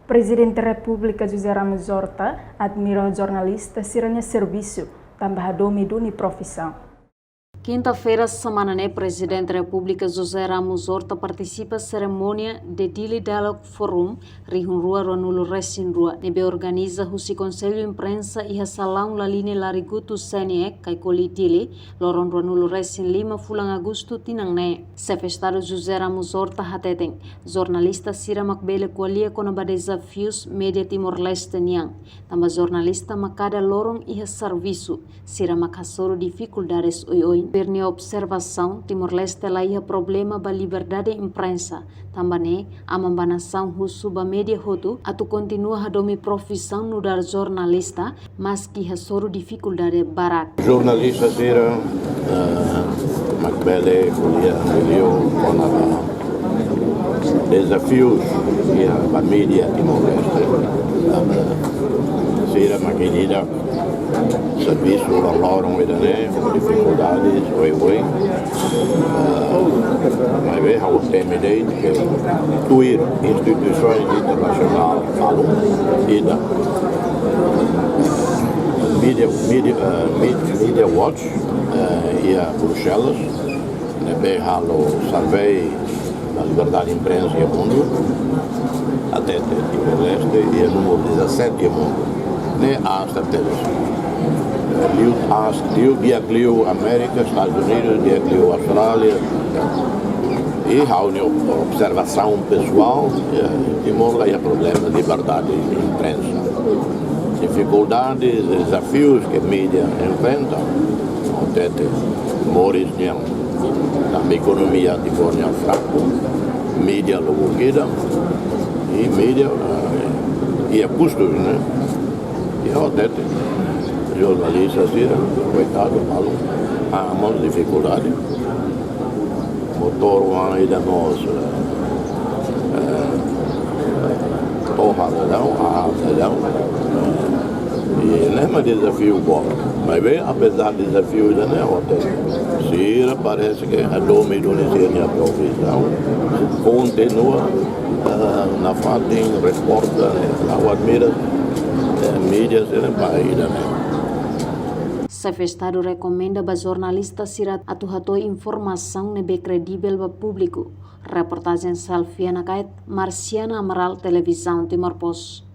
Presidente da República José Ramos Horta admira o jornalista siranya serviço, também a doni profissão. Quinta-feira, semana, Presidente da República José Ramos Horta participa da cerimônia de Daily Dialogue Forum, Rihunrua Ronulo Resinrua, nebe organiza o Conselho Imprensa e a Salão la linha Larigutu Seniek, Kaikoli Dili, Loron Ronulo Resin Lima, Fulang Agosto Tinangne. Sefestado José Ramos Horta Hateten, jornalista Sira Macbele Kualia com desafios média Timor-Leste Niang, também jornalista Macada Lorong e a serviço, Sira Macassoro dificuldades oi. Pernia observação, Timor-Leste laia problema ba liberdade de imprensa. Também a mambanação russo ba média hotu, atu continua a domi profissão no dar jornalista, mas que ha soro dificuldade barat. Jornalista sira Macbele Kulia Angelio com desafios e a mídia Timor-Leste. Sira maquinida serviço ao lorong edane com dificuldades oi mas vê how temidade que tuir instituições internacionais falam ida media watch e a Bruxelas nebe halo survey a liberdade de imprensa e mundo até Timor-Leste e o número 17 mundo ne a estratégia Liu Diaglio América, Estados Unidos, Diaglio Austrália e a observação pessoal Timor lá é problema de liberdade de imprensa, dificuldades, desafios que a mídia enfrenta, até Moris na economia de forma fraca, mídia logo queda e mídia e a custos, né? E até jornalistas, coitado, maluco, há dificuldade. Motor ainda nós torra não, e não é mais desafio bom. Mas bem, apesar de desafio ainda não é se parece que a dominação a profissão continua na fase resposta ao admira mídias no país, né? Sefestado recomenda ba jornalista sirat atuhato informação nebe credível ba público. Reportagem Salfiana Kait, Marciana Amaral, Televisão Timor Post.